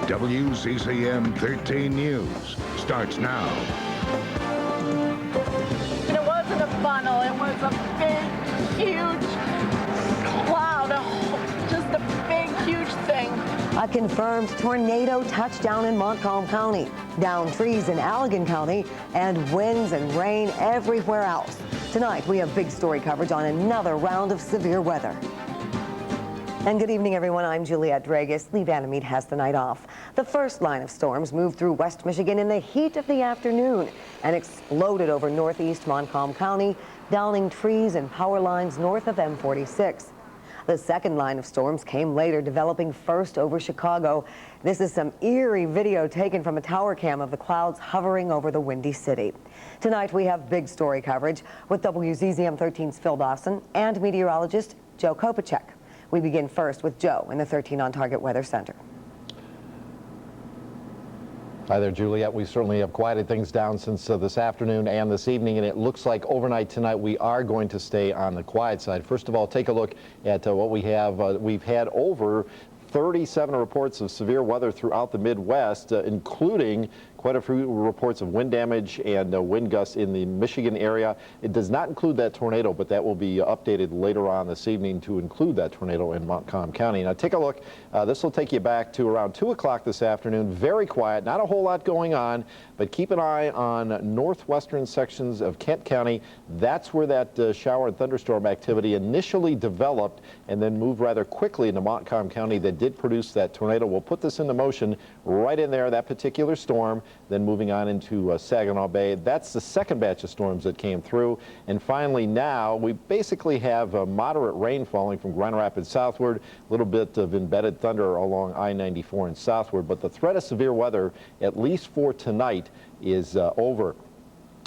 WZZM 13 News starts now. And it wasn't a funnel, it was a big, huge cloud, just a big, huge thing. A confirmed tornado touchdown in Montcalm County, down trees in Allegan County, and winds and rain everywhere else. Tonight, we have big story coverage on another round of severe weather. And good evening, everyone. I'm Juliette Dragus. IndianaMeet has the night off. The first line of storms moved through West Michigan in the heat of the afternoon and exploded over northeast Montcalm County, downing trees and power lines north of M46. The second line of storms came later, developing first over Chicago. This is some eerie video taken from a tower cam of the clouds hovering over the Windy City. Tonight, we have big story coverage with WZZM 13's Phil Dawson and meteorologist Joe Kopacek. We begin first with Joe in the 13 on Target Weather Center. Hi there, Juliette. We certainly have quieted things down since this afternoon and this evening, and it looks like overnight tonight we are going to stay on the quiet side. First of all, take a look at what we have. We've had over 37 reports of severe weather throughout the Midwest, including quite a few reports of wind damage and wind gusts in the Michigan area. It does not include that tornado, but that will be updated later on this evening to include that tornado in Montcalm County. Now take a look. This will take you back to around 2 o'clock this afternoon. Very quiet, not a whole lot going on, but keep an eye on northwestern sections of Kent County. That's where that shower and thunderstorm activity initially developed and then moved rather quickly into Montcalm County that did produce that tornado. We'll put this into motion right in there, that particular storm. Then moving on into Saginaw Bay. That's the second batch of storms that came through. And finally now, we basically have moderate rain falling from Grand Rapids southward, a little bit of embedded thunder along I-94 and southward. But the threat of severe weather, at least for tonight, is over.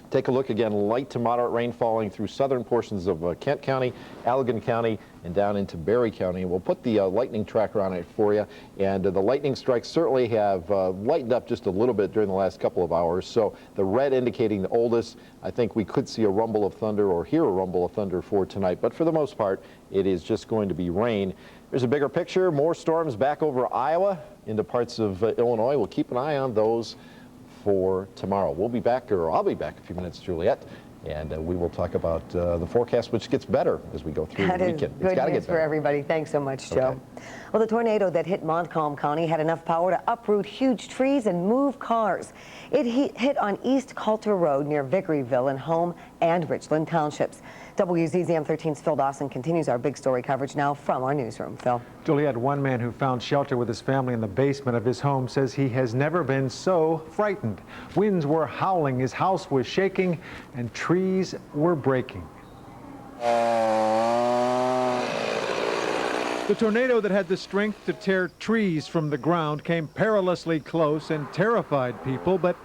Take a look again, light to moderate rain falling through southern portions of Kent County, Allegan County, and down into Berry County. We'll put the lightning tracker on it for you. And the lightning strikes certainly have lightened up just a little bit during the last couple of hours. So the red indicating the oldest. I think we could see a rumble of thunder or hear a rumble of thunder for tonight. But for the most part, it is just going to be rain. There's a bigger picture. More storms back over Iowa into parts of Illinois. We'll keep an eye on those for tomorrow. We'll be back, or I'll be back in a few minutes, Juliette, and we will talk about the forecast, which gets better as we go through the weekend. That is good news for everybody. Thanks so much, Joe. Okay. Well, the tornado that hit Montcalm County had enough power to uproot huge trees and move cars. It hit on East Coulter Road near Vickeryville and Home and Richland Townships. WZZM 13's Phil Dawson continues our big story coverage now from our newsroom. Phil. Juliette, one man who found shelter with his family in the basement of his home says he has never been so frightened. Winds were howling, his house was shaking, and trees were breaking. The tornado that had the strength to tear trees from the ground came perilously close and terrified people, but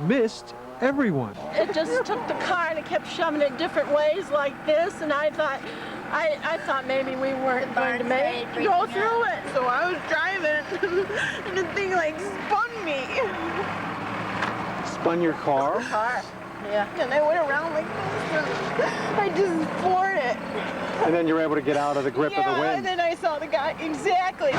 missed everyone. It just took the car and it kept shoving it different ways like this, and I thought maybe we weren't going to go through it. So I was driving and the thing like spun me. Spun your car? Car. Yeah, and I went around like this and I just floored it. And then you were able to get out of the grip of the wind. And then I saw the guy, exactly.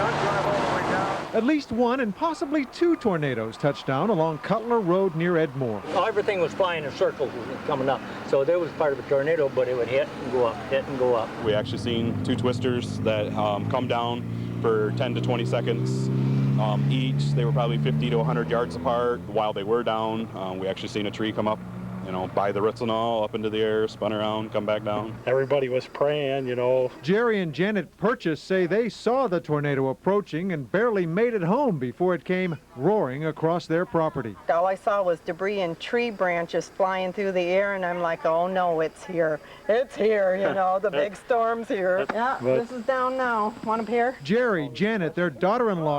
At least one and possibly two tornadoes touched down along Cutler Road near Edmore. Everything was flying in circles coming up. So there was part of a tornado, but it would hit and go up, hit and go up. We actually seen two twisters that come down for 10 to 20 seconds each. They were probably 50 to 100 yards apart. While they were down, we actually seen a tree come up, you know, by the Ritzenau, up into the air, spun around, come back down. Everybody was praying, you know. Jerry and Janet Purchase say they saw the tornado approaching and barely made it home before it came roaring across their property. All I saw was debris and tree branches flying through the air, and I'm like, oh no, it's here. It's here, you know, the big storm's here. Yeah, this is down now. Want a pair? Jerry, Janet, their daughter-in-law